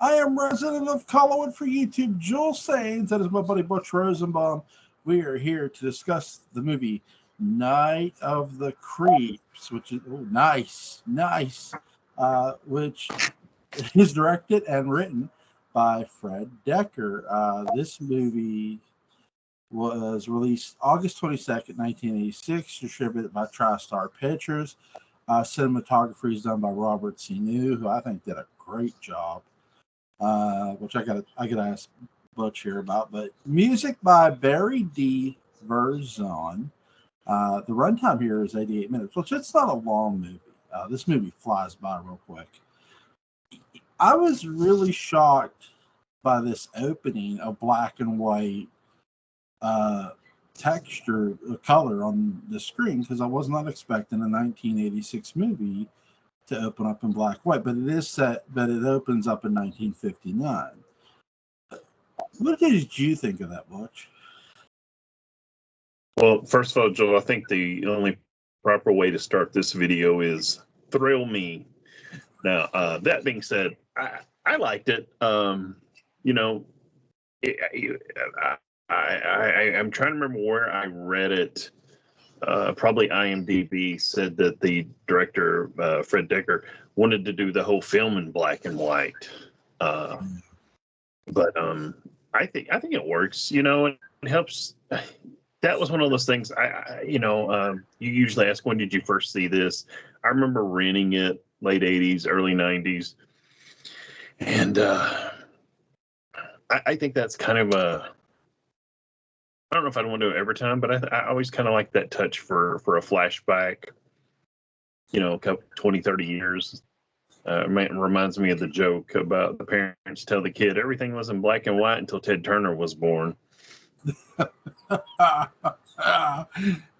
I am resident of Collinwood for YouTube, Jules Sains. That is my buddy Butch Rosenbalm. We are here to discuss the movie Night of the Creeps, which is nice, which is directed and written by Fred Decker. This movie was released August 22nd, 1986, distributed by TriStar Pictures. Cinematography is done by Robert Sinu, who I think did a great job. Which I gotta ask Butch here about. But music by Barry D. Verzon. The runtime here is 88 minutes, which it's not a long movie. This movie flies by real quick. I was really shocked by this opening of black and white texture, color on the screen, because I was not expecting a 1986 movie to open up in black and white, but it opens up in 1959. What did you think of that, Butch? Well, first of all, Joe, I think the only proper way to start this video is thrill me. Now, that being said, I liked it. You know, I'm trying to remember where I read it. Probably IMDb said that the director, Fred Decker, wanted to do the whole film in black and white. But I think it works. You know, it helps. That was one of those things. You usually ask, when did you first see this? I remember renting it late 80s, early 90s, and I think that's kind of a. I don't know if I'd want to do it every time, but I always kind of like that touch for a flashback, you know, 20, 30 years. It reminds me of the joke about the parents tell the kid everything was in black and white until Ted Turner was born.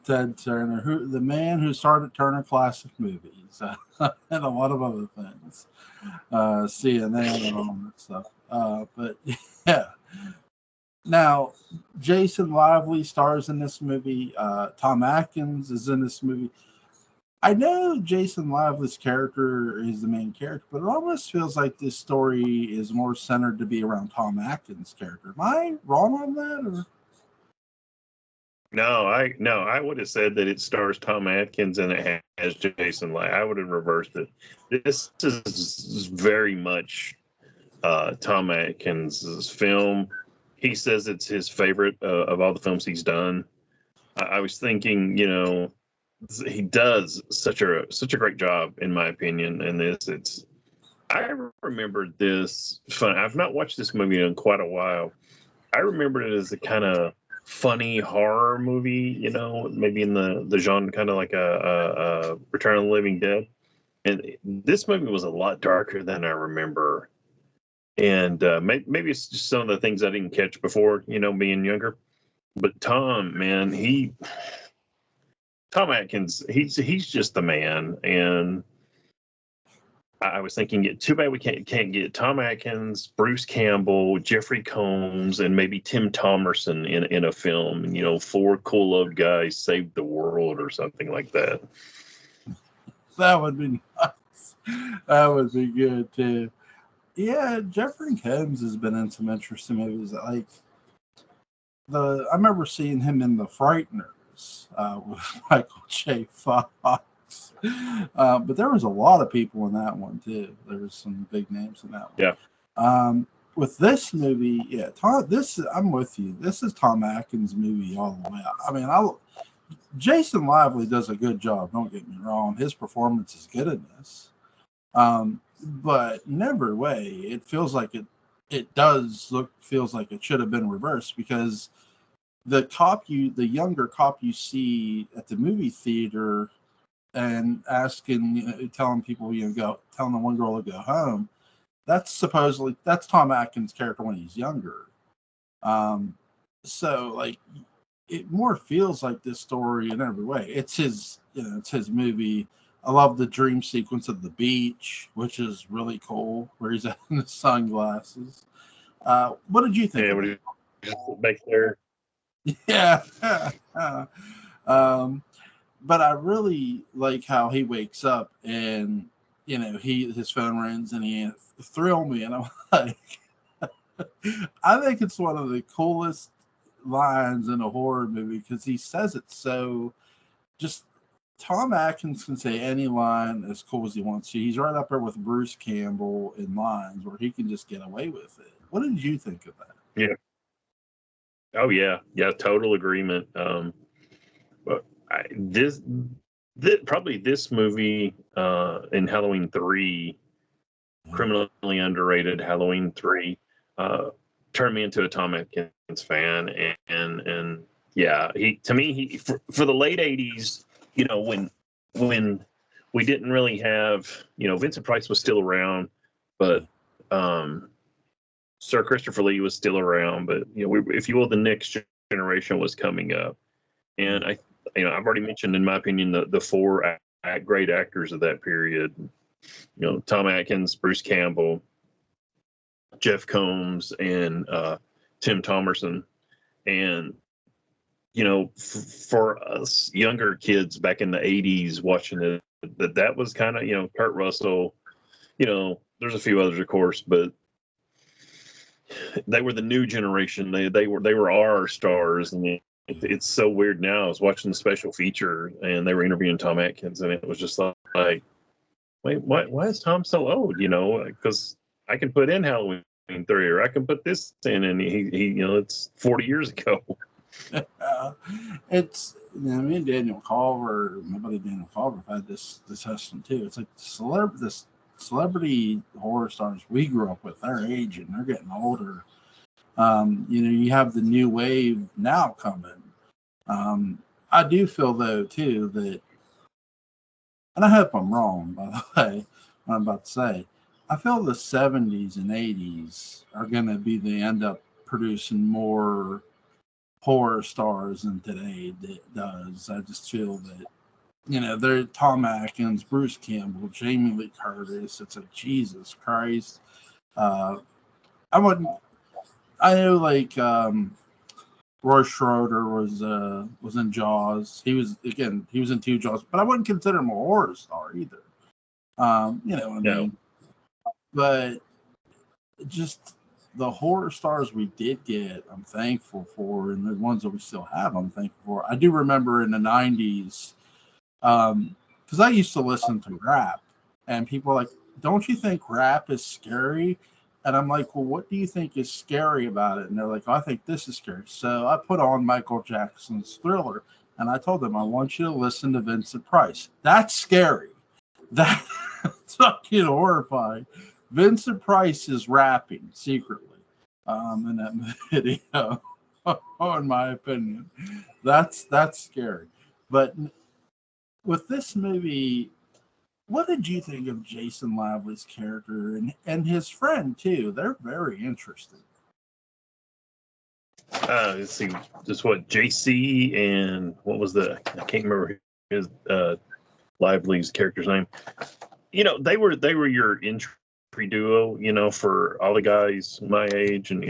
Ted Turner, the man who started Turner Classic Movies, and a lot of other things, CNN and all that stuff. But yeah. Now, Jason Lively stars in this movie. Tom Atkins is in this movie. I know Jason Lively's character is the main character, but it almost feels like this story is more centered to be around Tom Atkins' character. Am I wrong on that? Or? No, I would have said that it stars Tom Atkins and it has Jason Lively. I would have reversed it. This is very much Tom Atkins' film. He says it's his favorite of all the films he's done. I was thinking, you know, he does such a great job, in my opinion, in this. I remember this fun. I've not watched this movie in quite a while. I remember it as a kind of funny horror movie, you know, maybe in the genre, kind of like a Return of the Living Dead. And this movie was a lot darker than I remember. And maybe it's just some of the things I didn't catch before, you know, being younger. But Tom, man, Tom Atkins, he's just the man. And I was thinking, too bad we can't get Tom Atkins, Bruce Campbell, Jeffrey Combs, and maybe Tim Thomerson in a film. You know, 4 cool old guys saved the world or something like that. That would be nice. That would be good too. Yeah, Jeffrey Combs has been in some interesting movies. Like I remember seeing him in The Frighteners with Michael J. Fox. But there was a lot of people in that one too. There was some big names in that one. Yeah. With this movie, yeah, I'm with you. This is Tom Atkins' movie all the way. I mean, Jason Lively does a good job. Don't get me wrong; his performance is good in this. But in every way, it feels like feels like it should have been reversed, because the younger cop you see at the movie theater and telling people, telling the one girl to go home, that's Tom Atkins' character when he's younger. So like it more feels like this story in every way. It's his movie. I love the dream sequence of the beach, which is really cool, where he's in the sunglasses. What did you think? Yeah, what he's back there. Yeah. But I really like how he wakes up and his phone rings and he thrill me, and I'm like, I think it's one of the coolest lines in a horror movie because he says it so just. Tom Atkins can say any line as cool as he wants to. He's right up there with Bruce Campbell in lines where he can just get away with it. What did you think of that? Yeah. Oh yeah. Yeah. Total agreement. But probably this movie in Halloween 3, criminally underrated Halloween 3, turned me into a Tom Atkins fan, and yeah, he for the late 80s, when we didn't really have, Vincent Price was still around, but Sir Christopher Lee was still around, but if you will, the next generation was coming up, and I've already mentioned, in my opinion, the four great actors of that period. Tom Atkins, Bruce Campbell, Jeff Combs, and Tim Thomerson. And for us younger kids back in the 80s watching it, that was kind of, Kurt Russell, there's a few others, of course, but they were the new generation. They were our stars. And it's so weird now. I was watching the special feature and they were interviewing Tom Atkins, and it was just like, wait, why is Tom so old? Because I can put in Halloween 3, or I can put this in, and he it's 40 years ago. It's me and Daniel Culver, my buddy Daniel Culver, have had this discussion too. It's like this celebrity horror stars we grew up with, they're aging, they're getting older. You have the new wave now coming. I do feel though too that, and I hope I'm wrong, by the way, what I'm about to say, I feel the 70s and 80s are going to be the end up producing more horror stars than today does. I just feel that, they're Tom Atkins, Bruce Campbell, Jamie Lee Curtis. It's like, Jesus Christ. I know like Roy Schroeder was in Jaws. He was in 2 Jaws, but I wouldn't consider him a horror star either. You know what I mean? But just the horror stars we did get, I'm thankful for, and the ones that we still have, I'm thankful for. I do remember in the 90s, because I used to listen to rap, and people are like, don't you think rap is scary? And I'm like, well, what do you think is scary about it? And they're like, oh, I think this is scary. So I put on Michael Jackson's Thriller, and I told them, I want you to listen to Vincent Price. That's scary. That's fucking horrifying. Vincent Price is rapping secretly in that video, in my opinion. That's scary. But with this movie, what did you think of Jason Lavely's character and his friend too? They're very interesting. Let's see, just what JC and what was I can't remember his Lively's character's name. They were your entry duo, for all the guys my age and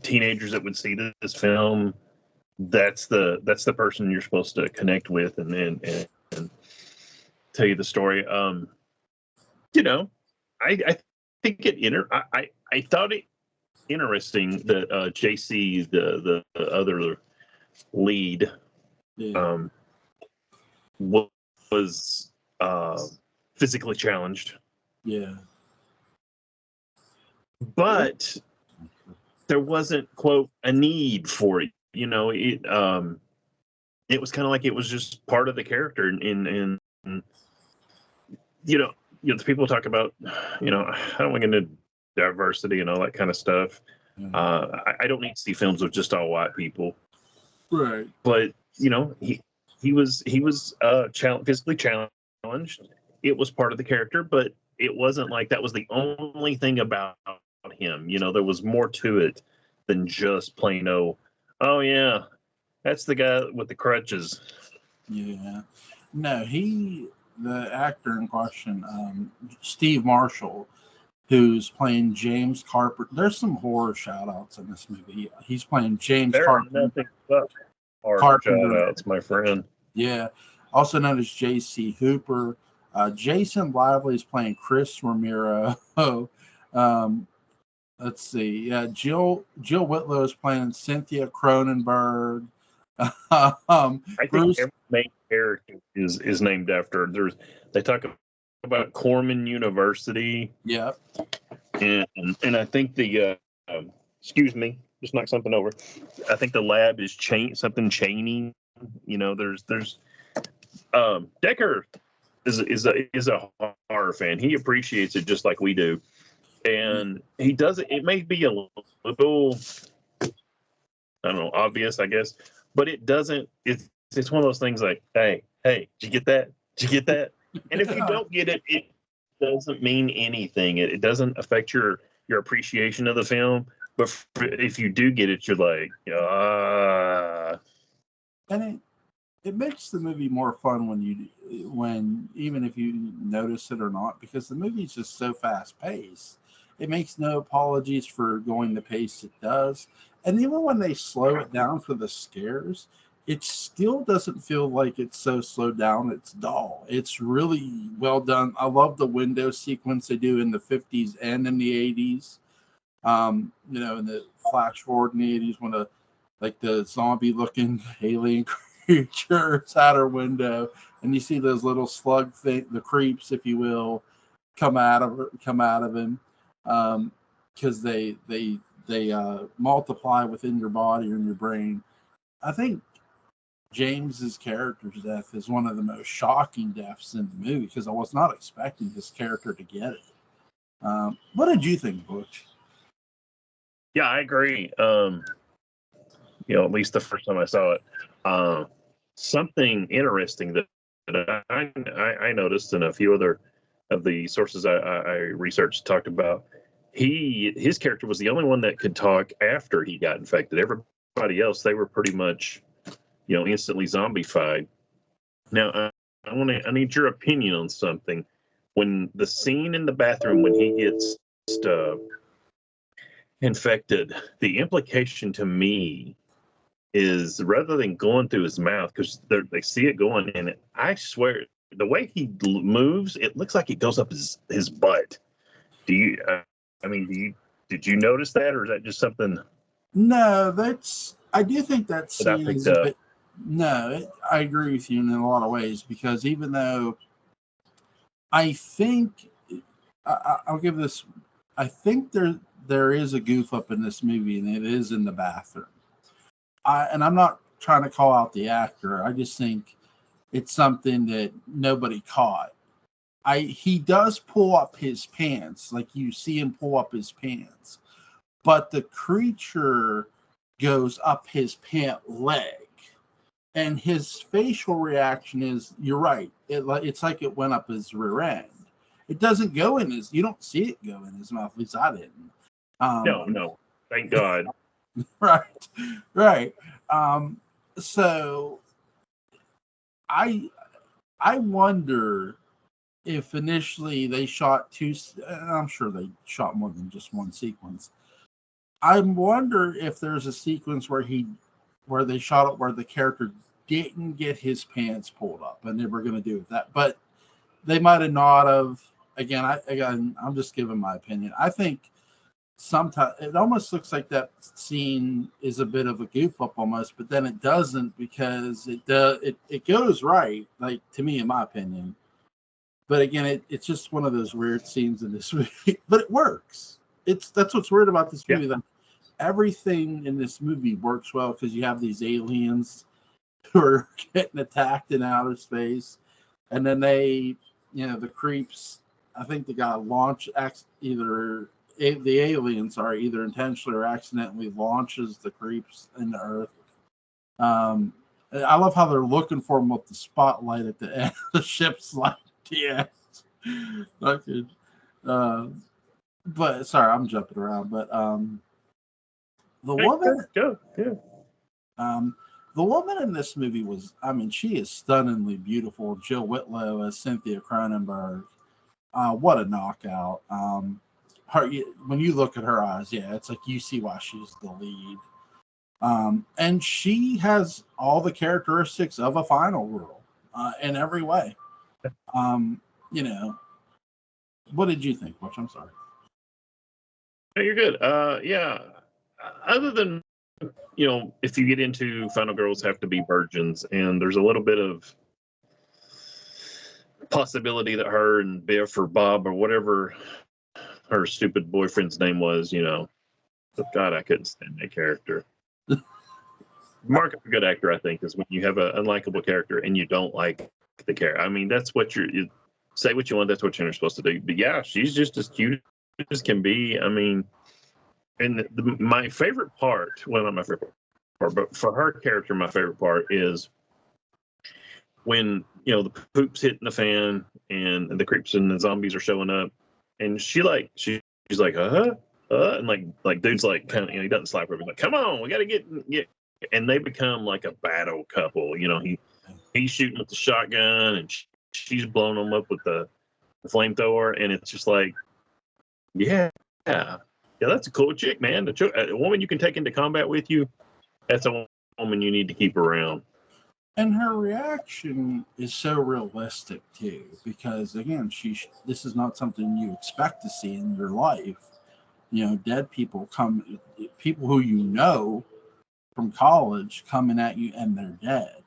teenagers that would see this film. That's the person you're supposed to connect with and tell you the story. I think I thought it interesting that JC, the other lead, was physically challenged. Yeah. But there wasn't, quote, a need for it. It was kind of like it was just part of the character. And the people talk about, I don't want to get into diversity and all that kind of stuff. I don't need to see films of just all white people. Right. But, he was physically challenged. It was part of the character, but it wasn't like that was the only thing about him. There was more to it than just plain oh yeah, that's the guy with the crutches. Yeah. No, the actor in question, Steve Marshall, who's playing James Carpenter. There's some horror shout outs in this movie. He's playing James Carpenter. There are nothing but horror shout outs, my friend. Yeah. Also known as J.C. Hooper. Jason Lively's playing Chris Ramiro. Let's see. Jill Whitlow is playing Cynthia Cronenberg. I think Bruce. every main character is named after. They talk about Corman University. Yeah. And I think excuse me, just knock something over. I think the lab is something Cheney. There's Decker is a horror fan. He appreciates it just like we do, and he does it. It may be a little, I don't know, obvious, I guess, but it doesn't. It's one of those things like, hey, did you get that? Did you get that? And if you don't get it, it doesn't mean anything. It doesn't affect your appreciation of the film. But if you do get it, you're like, And it makes the movie more fun when even if you notice it or not, because the movie's just so fast paced. It makes no apologies for going the pace it does. And even when they slow it down for the scares, it still doesn't feel like it's so slowed down. It's dull. It's really well done. I love the window sequence they do in the 50s and in the 80s. In the flash forward in the 80s when the zombie looking alien creatures out her window, and you see those little slug the creeps, if you will, come out of him, because they multiply within your body or in your brain. I think James's character's death is one of the most shocking deaths in the movie because I was not expecting this character to get it. What did you think, Butch? Yeah, I agree. At least the first time I saw it, something interesting that I noticed, and a few other of the sources I researched talked about. His character was the only one that could talk after he got infected. Everybody else, they were pretty much, instantly zombified. Now, I need your opinion on something. When the scene in the bathroom when he gets infected, the implication to me is rather than going through his mouth, because they see it going in it, I swear the way he moves, it looks like it goes up his butt. Did you notice that, or is that just something? No, I do think that That I scene is picked a up. bit. No, I agree with you in a lot of ways because even though I think I'll give this, I think there is a goof up in this movie, and it is in the bathroom. And I'm not trying to call out the actor. I just think it's something that nobody caught. He does pull up his pants, like you see him pull up his pants, but the creature goes up his pant leg, and his facial reaction is, "You're right. It's like it went up his rear end. It doesn't go in his. You don't see it go in his mouth. At least I didn't." No, thank God. Right, right. So I wonder if initially they shot two. I'm sure they shot more than just one sequence. I wonder if there's a sequence where they shot it where the character didn't get his pants pulled up, and they were going to do that, but they might have not have. Again, I'm just giving my opinion. I think sometimes it almost looks like that scene is a bit of a goof up almost, but then it doesn't because it goes right, like to me, in my opinion. But again, it's just one of those weird scenes in this movie, but it works. That's what's weird about this movie. Yeah. That everything in this movie works well because you have these aliens who are getting attacked in outer space, and then the creeps. I think they got launched either the aliens are either intentionally or accidentally launches the creeps into Earth. I love how they're looking for them with the spotlight at the end of the ship's light. Yeah, okay. But sorry, I'm jumping around. But the woman, Yeah. The woman in this movie she is stunningly beautiful. Jill Whitlow as Cynthia Cronenberg. What a knockout. When you look at her eyes, yeah, it's like you see why she's the lead. And she has all the characteristics of a final girl in every way. you know, what did you think, Butch? I'm sorry. No, you're good. Yeah. Other than, if you get into Final Girls Have to Be Virgins, and there's a little bit of possibility that her and Biff or Bob or whatever her stupid boyfriend's name was, but God, I couldn't stand that character. Mark of a good actor, I think, is when you have an unlikable character and you don't like the character. I mean, that's what you say what you want. That's what you're supposed to do. But yeah, she's just as cute as can be. I mean, and my favorite part, well, not my favorite part, but for her character, my favorite part is when, the poop's hitting the fan and the creeps and the zombies are showing up. And she's like, and like dude's like, kind of, he doesn't slap her, but like, come on, we got to get. And they become like a battle couple. He's shooting with the shotgun and she's blowing him up with the flamethrower. And it's just like, yeah, that's a cool chick, man. A woman you can take into combat with you. That's a woman you need to keep around. And her reaction is so realistic too, because again, this is not something you expect to see in your life. Dead people people who from college coming at you and they're dead.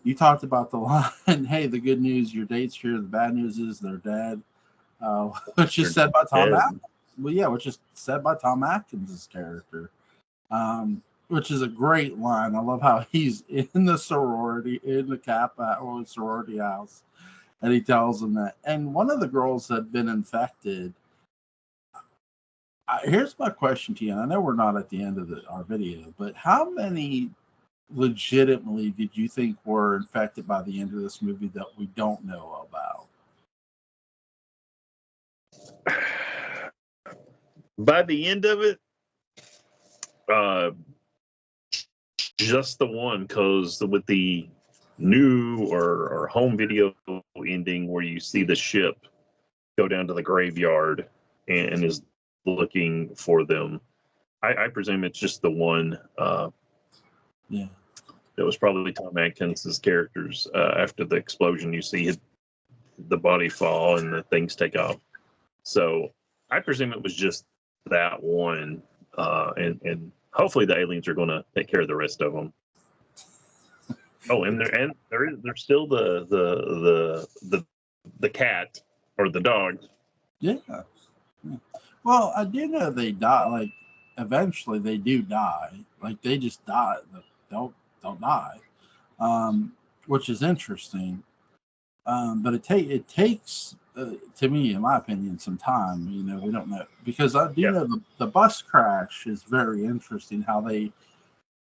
You talked about the line, hey, the good news, your date's here. The bad news is they're dead. Which is said by Tom Atkins. Well, yeah, which is said by Tom Atkins' character. Which is a great line. I love how he's in the sorority, in the Kappa or sorority house, and he tells them that. And one of the girls had been infected. Here's my question to you, and I know we're not at the end of our video, but how many legitimately did you think were infected by the end of this movie that we don't know about? By the end of it, just the one, because with the new or home video ending where you see the ship go down to the graveyard and is looking for them, I presume it's just the one. Yeah, it was probably Tom Atkins' characters. After the explosion, you see the body fall and the things take off. So I presume it was just that one, and hopefully the aliens are going to take care of the rest of them. Oh, and there's still the cat or the dog. Yeah. Well, I do know they die. Like eventually, they do die. Like they just die. Don't die. Which is interesting. But it takes to me, in my opinion, some time. We don't know, because I do know the bus crash is very interesting. How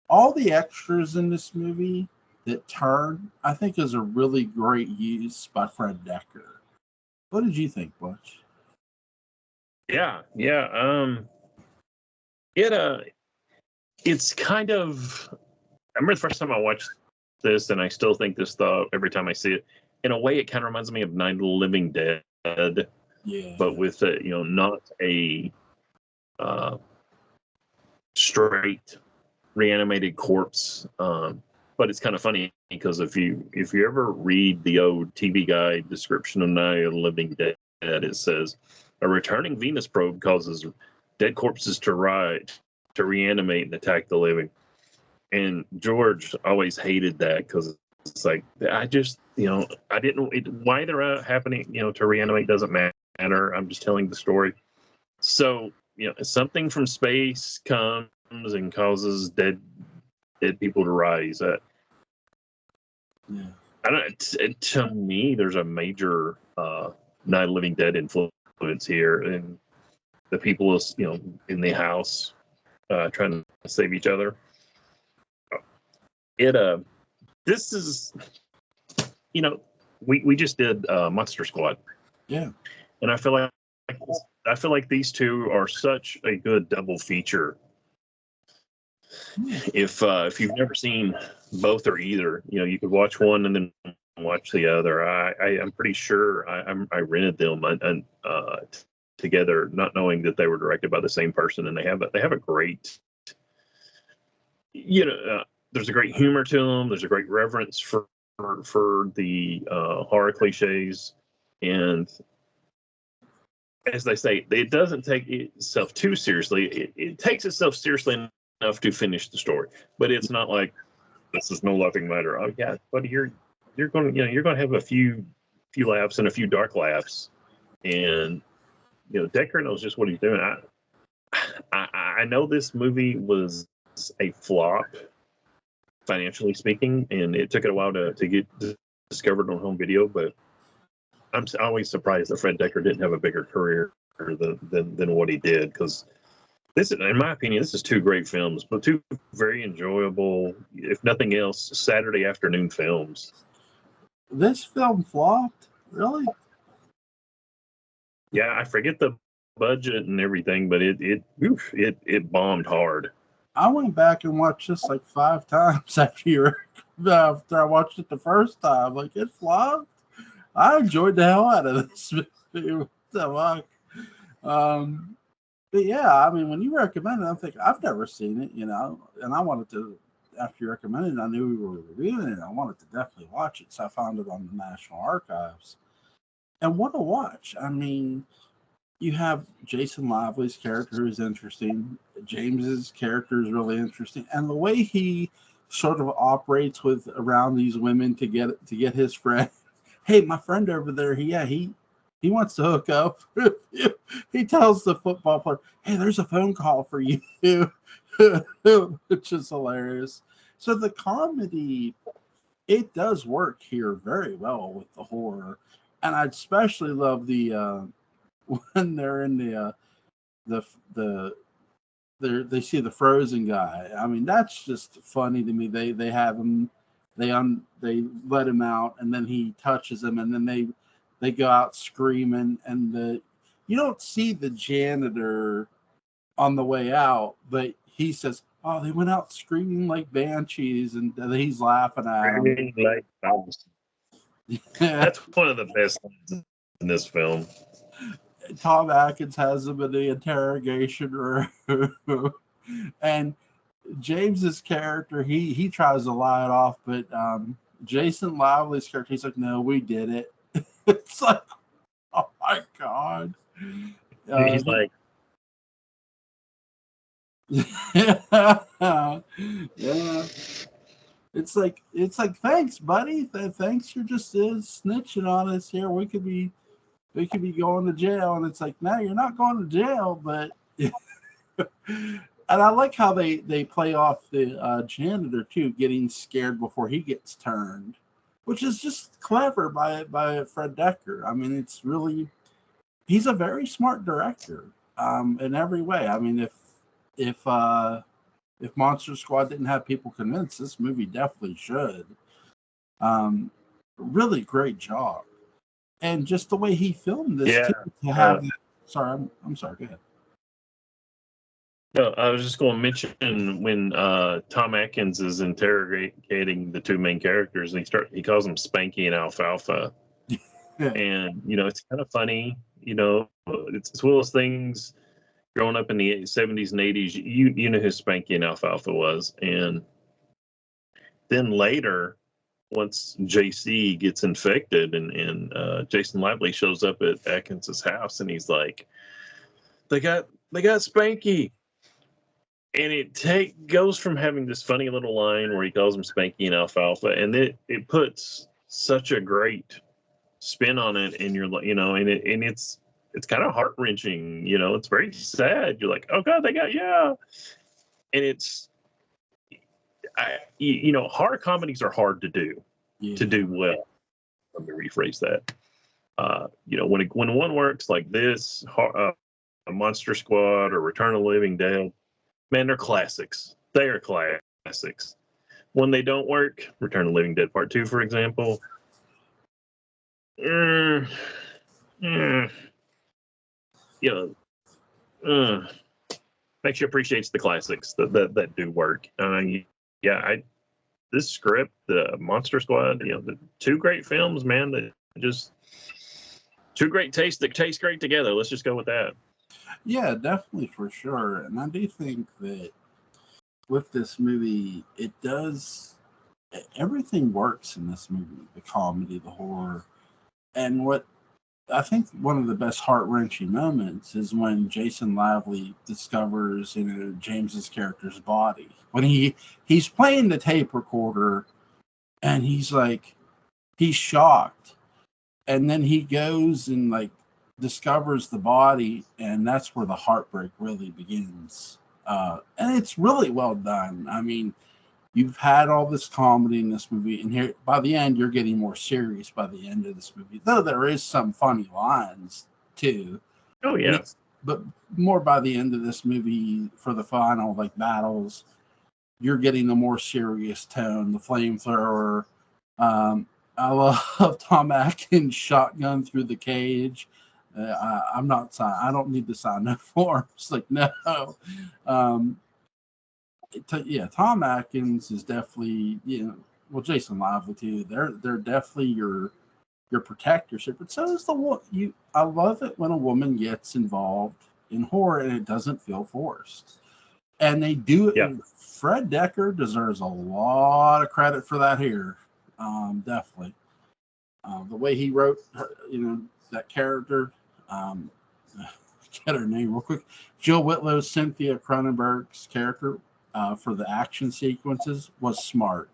all the extras in this movie that turn, I think, is a really great use by Fred Decker. What did you think, Butch? Yeah. It's kind of. I remember the first time I watched this, and I still think this thought every time I see it. In a way, it kind of reminds me of Night of the Living Dead, but with not a straight reanimated corpse. But it's kind of funny because if you ever read the old TV guide description of Night of the Living Dead, it says a returning Venus probe causes dead corpses to reanimate and attack the living. And George always hated that because it's like, I just, I didn't, why they're happening, to reanimate doesn't matter. I'm just telling the story. So, something from space comes and causes dead people to rise. I don't. To me, there's a major Night of the Living Dead influence here, and the people, in the house trying to save each other. This is, we just did Monster Squad. Yeah, and I feel like these two are such a good double feature. If you've never seen both or either, you could watch one and then watch the other. I'm pretty sure I rented them together, not knowing that they were directed by the same person, and they have a great, there's a great humor to them. There's a great reverence for for the horror cliches, and as they say, it doesn't take itself too seriously. It takes itself seriously enough to finish the story, but it's not like this is no laughing matter. Oh yeah, but you're going to you're going to have a few laughs and a few dark laughs, and Decker knows just what he's doing. I know this movie was a flop financially speaking, and it took it a while to get discovered on home video, but I'm always surprised that Fred Decker didn't have a bigger career than what he did, because this, in my opinion, this is two great films, but two very enjoyable, if nothing else, Saturday afternoon films. This film flopped? Really? Yeah, I forget the budget and everything, but it bombed hard. I went back and watched this like 5 times after I watched it the first time. Like, it flopped. I enjoyed the hell out of this movie. What the fuck? But yeah, I mean, when you recommend it, I'm thinking, I've never seen it, and I wanted to, after you recommended it, I knew we were reviewing it. I wanted to definitely watch it, so I found it on the National Archives. And what a watch. I mean, you have Jason Lively's character, who's interesting. James's character is really interesting, and the way he sort of operates with around these women to get his friend. Hey, my friend over there, he wants to hook up. He tells the football player, "Hey, there's a phone call for you," which is hilarious. So the comedy, it does work here very well with the horror, and I especially love the when they're in they see the frozen guy. I mean, that's just funny to me. They have him, they let him out, and then he touches him, and then they go out screaming, and you don't see the janitor on the way out, but he says, "Oh, they went out screaming like banshees," and he's laughing at him. That's one of the best things in this film. Tom Atkins has him in the interrogation room, and James's character, he tries to lie it off, but Jason Lively's character, he's like, "No, we did it." It's like, oh my god. He's like, yeah. It's like thanks, buddy. Thanks for just snitching on us here. We could be going to jail, and it's like, no, you're not going to jail, but. And I like how they play off the janitor too, getting scared before he gets turned, which is just clever by Fred Decker. I mean, it's really, he's a very smart director in every way. I mean, if Monster Squad didn't have people convinced, this movie definitely should. Really great job, and just the way he filmed this too, to have. Sorry, I'm sorry. Go ahead. No, I was just going to mention when Tom Atkins is interrogating the two main characters, and he calls them Spanky and Alfalfa, and it's kind of funny. It's one of those things. Growing up in the 70s and 80s, you know who Spanky and Alfalfa was, and then later, once JC gets infected, and Jason Lively shows up at Atkins's house, and he's like, "They got Spanky." And it goes from having this funny little line where he calls him Spanky and Alfalfa, and it puts such a great spin on it, and you're like, and it's kind of heart wrenching. It's very sad. You're like, oh god, they got and it's, horror comedies are hard to do well. Let me rephrase that. When one works like this, Monster Squad or Return of the Living Dead. Man, they're classics. They are classics. When they don't work, Return of the Living Dead Part 2, for example, makes you appreciate the classics that do work. This script, the Monster Squad, the two great films, man, that just two great tastes that taste great together. Let's just go with that. Yeah, definitely, for sure. And I do think that with this movie, it does everything works in this movie. The comedy, the horror, and what I think one of the best heart wrenching moments is when Jason Lavely discovers, James's character's body when he's playing the tape recorder, and he's shocked, and then he goes and discovers the body, and that's where the heartbreak really begins. And it's really well done. I mean, you've had all this comedy in this movie, and here by the end, you're getting more serious by the end of this movie. Though there is some funny lines too. Oh yeah. But more by the end of this movie for the final battles, you're getting the more serious tone, the flamethrower. I love Tom Atkins shotgun through the cage. I'm not sign. I don't need to sign no forms. No. Tom Atkins is definitely well, Jason Lively too. They're definitely your protectorship, but so is the I love it when a woman gets involved in horror and it doesn't feel forced, and they do it. Yeah. Fred Decker deserves a lot of credit for that here. Definitely, the way he wrote that character. Get her name real quick. Jill Whitlow, Cynthia Cronenberg's character. For the action sequences was smart.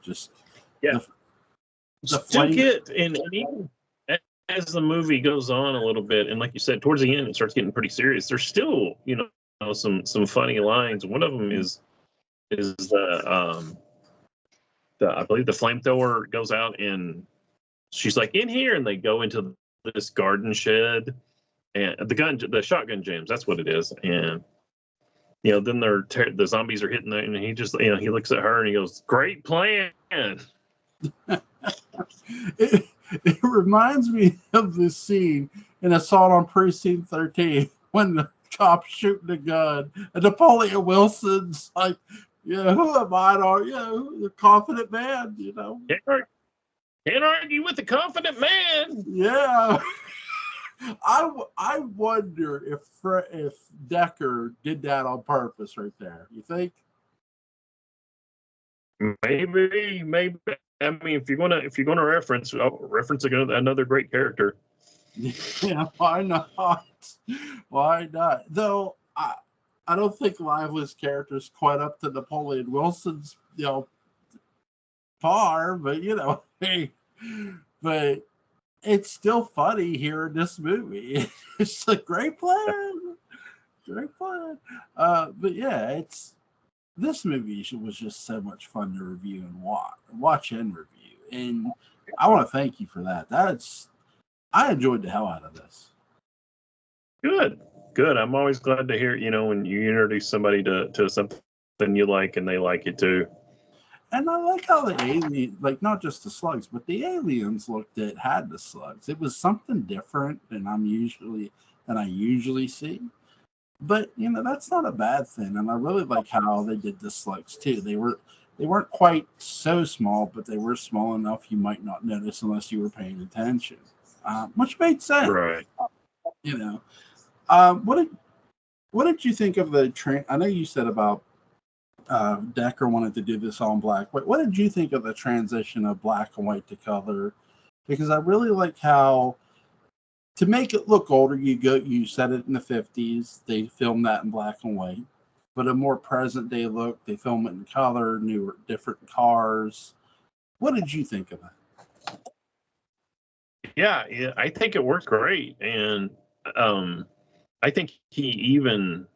Just still get and even as the movie goes on a little bit, and like you said, towards the end it starts getting pretty serious. There's still some funny lines. One of them is the I believe the flamethrower goes out and she's like, in here, and they go into this garden shed, and the shotgun jams. That's what it is, and. Then the zombies are hitting there, and he just, he looks at her and he goes, "Great plan." It reminds me of this scene in Assault on Precinct 13 when the cop's shooting a gun, and Napoleon Wilson's like, who am I? The confident man, Can't argue with the confident man. Yeah. I wonder if Decker did that on purpose right there. You think? Maybe. I mean, if you're gonna reference another great character. Yeah, why not? Why not? Though I don't think Lively's character is quite up to Napoleon Wilson's par, but hey, but it's still funny here in this movie. It's a great plan. Great plan. But yeah, this movie was just so much fun to review and watch and review. And I want to thank you for that. I enjoyed the hell out of this. Good. I'm always glad to hear, when you introduce somebody to something you like and they like it too. And I like how the alien, not just the slugs, but the aliens had the slugs. It was something different than I usually see. But that's not a bad thing. And I really like how they did the slugs too. They weren't quite so small, but they were small enough you might not notice unless you were paying attention, which made sense. Right. What did you think of the I know you said about Decker wanted to do this all in black. What did you think of the transition of black and white to color? Because I really like how, to make it look older, you said it in the 50s, they filmed that in black and white. But a more present day look, they film it in color, different cars. What did you think of that? Yeah, I think it worked great. And I think he even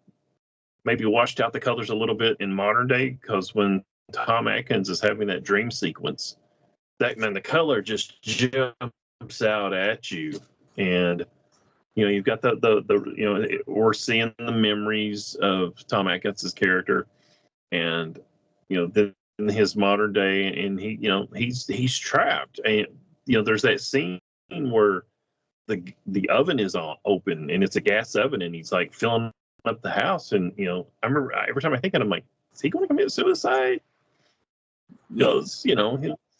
maybe washed out the colors a little bit in modern day, because when Tom Atkins is having that dream sequence, the color just jumps out at you. And you've got the we're seeing the memories of Tom Atkins' character, and then in his modern day, and he's trapped, and there's that scene where the oven is open, and it's a gas oven, and he's like filling up the house, and I remember every time I think of it, I'm like, is he going to commit suicide? Because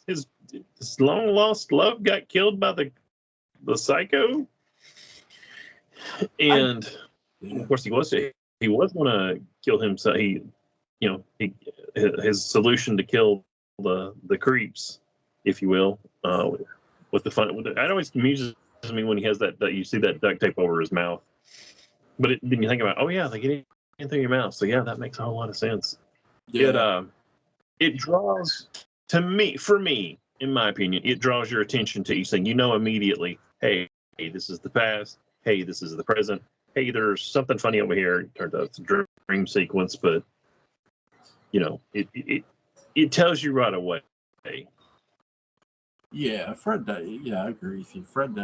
his long lost love got killed by the psycho, and of course he was going to kill himself. his solution to kill the creeps, if you will, with the fun. It always amuses me when he has that you see that duct tape over his mouth. But then you think about, oh yeah, they get in through your mouth. So yeah, that makes a whole lot of sense. Yeah. It draws for me, in my opinion, it draws your attention to each thing. You know immediately, hey, this is the past. Hey, this is the present. Hey, there's something funny over here. It turns out it's a dream sequence, but it tells you right away. Yeah, yeah, I agree with you. Fred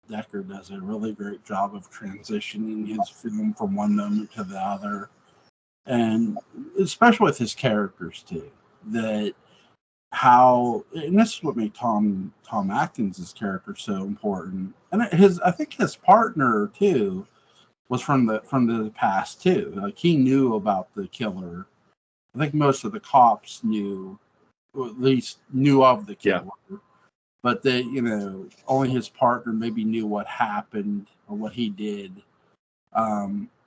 Decker does a really great job of transitioning his film from one moment to the other, and especially with his characters too. And this is what made Tom Atkins' character so important. And I think his partner too was from the past too. Like he knew about the killer. I think most of the cops knew, or at least knew of the killer. Yeah. But only his partner maybe knew what happened or what he did.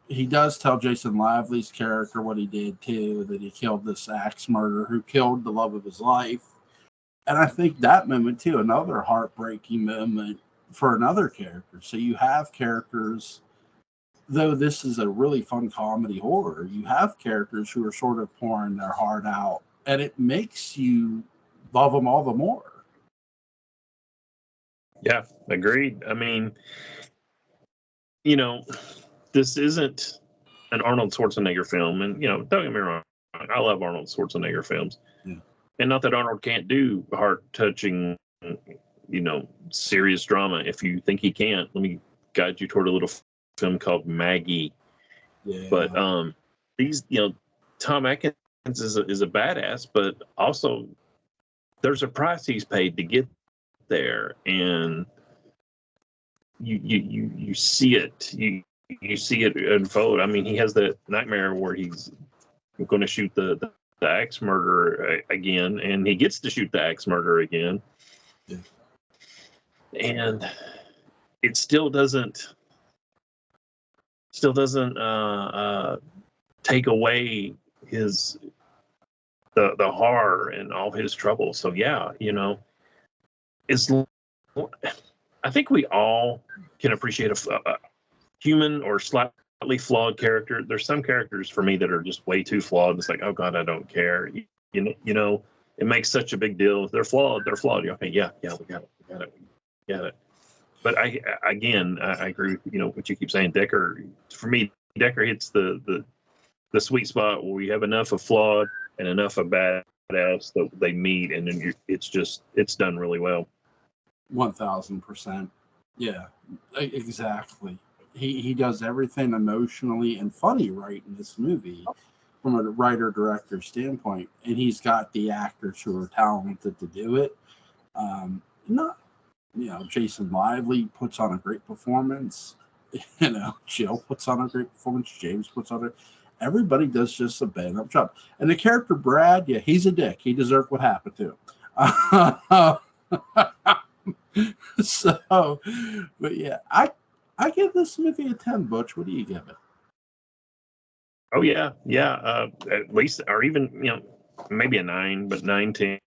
He does tell Jason Lively's character what he did too, that he killed this axe murderer who killed the love of his life. And I think that moment too, another heartbreaking moment for another character. So you have characters, though this is a really fun comedy horror, you have characters who are sort of pouring their heart out, and it makes you love them all the more. Yeah, agreed. I mean, this isn't an Arnold Schwarzenegger film, and don't get me wrong, I love Arnold Schwarzenegger films, and not that Arnold can't do heart-touching, serious drama. If you think he can't, let me guide you toward a little film called Maggie. Yeah. But Tom Atkins is a badass, but also there's a price he's paid to get there, and you see it. You see it unfold. I mean, he has that nightmare where he's going to shoot the axe murderer again, and he gets to shoot the axe murderer again. Yeah. And it still doesn't take away the horror and all his troubles. So yeah, I think we all can appreciate a human or slightly flawed character. There's some characters for me that are just way too flawed. It's like, oh God, I don't care. It makes such a big deal. They're flawed. Okay, yeah, we got it. But I agree with what you keep saying. Decker, for me, hits the sweet spot where we have enough of flawed and enough of badass that they meet, and then it's done really well. 1000%. Yeah, exactly. He does everything emotionally and funny right in this movie from a writer-director standpoint, and he's got the actors who are talented to do it. Jason Lively puts on a great performance. Jill puts on a great performance. James puts on it. Everybody does just a bang-up job. And the character Brad, yeah, he's a dick. He deserved what happened to him. So, but yeah, I give this movie a 10. Butch, what do you give it? Oh yeah. At least, or even maybe a 9, but 9, 10.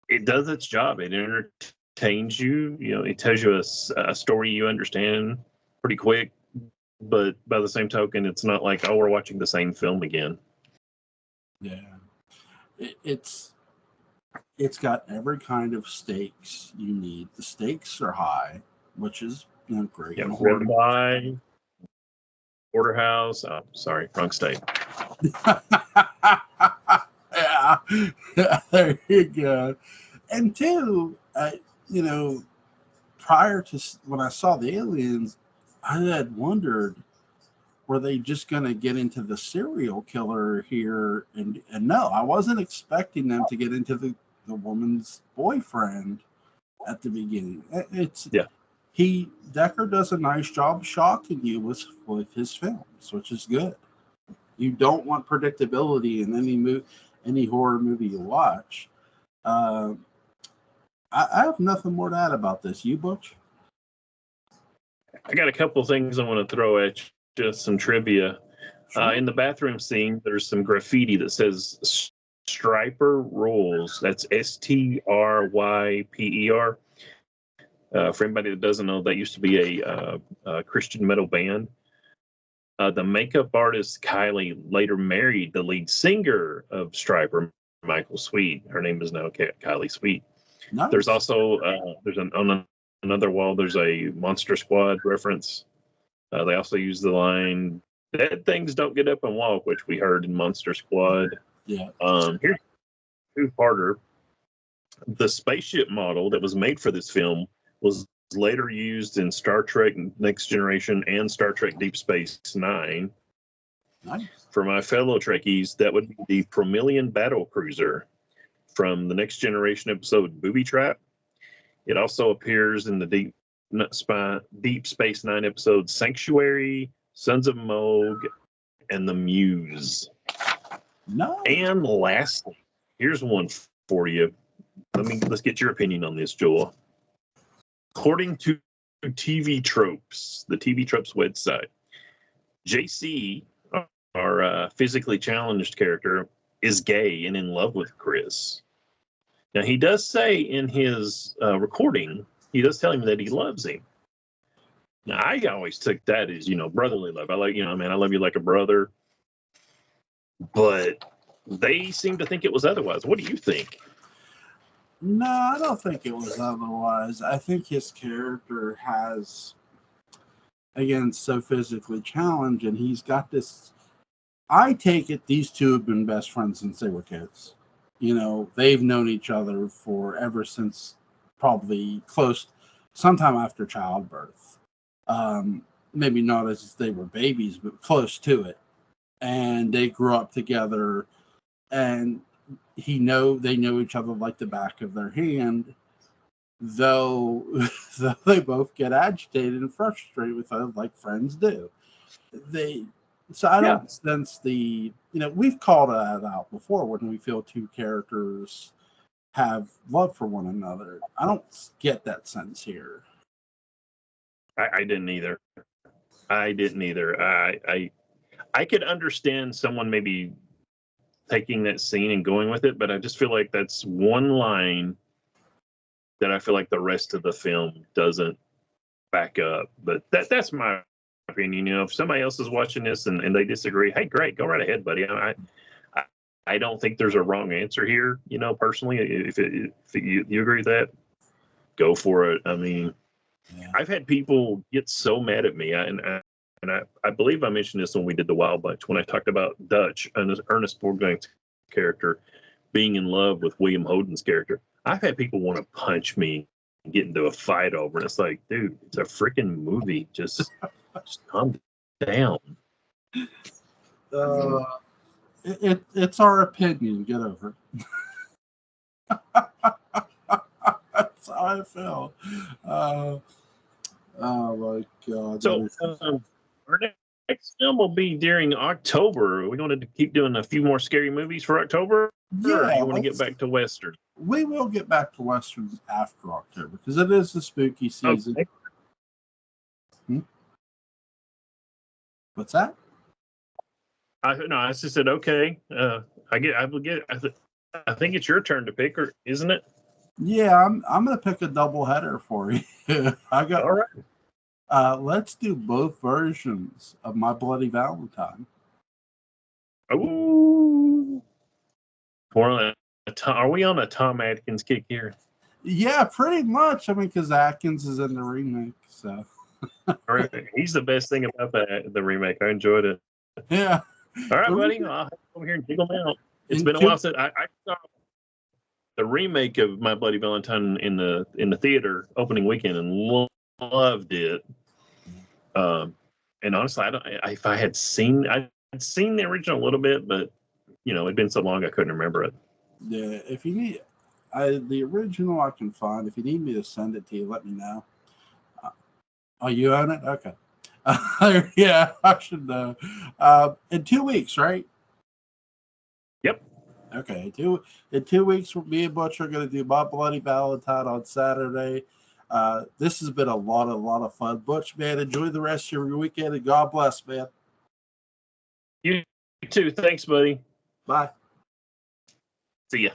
It does its job. It entertains you. It tells you a story you understand pretty quick. But by the same token, it's not like, oh, we're watching the same film again. Yeah, it's got every kind of stakes you need. The stakes are high, which is great. Yeah, Red Eye, Porterhouse. Oh, sorry, wrong state. Yeah, there you go. And two, prior to when I saw the aliens, I had wondered, were they just going to get into the serial killer here? And no, I wasn't expecting them to get into the woman's boyfriend at the beginning. Decker does a nice job of shocking you with his films, which is good. You don't want predictability in any horror movie you watch. I have nothing more to add about this. You, Butch? I got a couple things I want to throw at you, just some trivia. Sure. In the bathroom scene, there's some graffiti that says Striper Rules. That's Stryper. For anybody that doesn't know, that used to be a Christian metal band. The makeup artist Kylie later married the lead singer of Striper, Michael Sweet. Her name is now Kylie Sweet. Nice. There's also on another wall. There's a Monster Squad reference. They also use the line "Dead things don't get up and walk," which we heard in Monster Squad. Yeah. Here's a two-parter. The spaceship model that was made for this film was later used in Star Trek Next Generation and Star Trek Deep Space Nine. Nice. For my fellow Trekkies, that would be the Promillion battle cruiser from the Next Generation episode Booby Trap. It also appears in the Deep Space Nine episode Sanctuary, Sons of Moog, and The Muse. Nice. And lastly, here's one for you. Let's get your opinion on this, Joel. According to TV Tropes, the TV Tropes website, JC, our physically challenged character, is gay and in love with Chris. Now, he does say in his recording, he does tell him that he loves him. Now, I always took that as, brotherly love. I like, man, I love you like a brother. But they seem to think it was otherwise. What do you think? No, I don't think it was otherwise. I think his character has, again, so physically challenged, and he's got this. I take it these two have been best friends since they were kids. They've known each other ever since probably sometime after childbirth. Maybe not as they were babies, but close to it. And they grew up together, and they know each other like the back of their hand, though they both get agitated and frustrated with it like friends do. So I don't sense we've called that out before when we feel two characters have love for one another. I don't get that sense here. I didn't either. I could understand someone maybe taking that scene and going with it, but I just feel like that's one line that I feel like the rest of the film doesn't back up. But that's my opinion. If somebody else is watching this and they disagree, hey, great, go right ahead, buddy. I don't think there's a wrong answer here. Personally, if you agree with that, go for it. I mean, I've had people get so mad at me, and I believe I mentioned this when we did the Wild Bunch, when I talked about Dutch and Ernest Borgnink's character being in love with William Holden's character. I've had people want to punch me and get into a fight over it. It's like, dude, it's a freaking movie. Just calm down. It's our opinion. Get over it. That's how I feel. Oh my God. So our next film will be during October. Are we going to keep doing a few more scary movies for October? Yeah. Or do you want to get back to Western? We will get back to Westerns after October because it is the spooky season. Okay. What's that? I just said okay. I think it's your turn to pick, or isn't it? Yeah, I'm gonna pick a double header for you. I got. All right. Let's do both versions of My Bloody Valentine. Ooh. Are we on a Tom Atkins kick here? Yeah, pretty much. I mean, because Atkins is in the remake, so. He's the best thing about the remake. I enjoyed it. Yeah. All right, buddy. I'll come over here and jiggle them out. It's been a while since I saw the remake of My Bloody Valentine in the theater opening weekend and loved it. And honestly, if I had seen, I'd seen the original a little bit, but it'd been so long I couldn't remember it. Yeah, if you need the original, I can find. If you need me to send it to you, let me know. Oh, you own it? Okay. Yeah, I should know. In 2 weeks, right? Yep. Okay. In 2 weeks, me and Butch are going to do My Bloody Valentine on Saturday. This has been a lot of fun. Butch, man, enjoy the rest of your weekend, and God bless, man. You too. Thanks, buddy. Bye. See ya.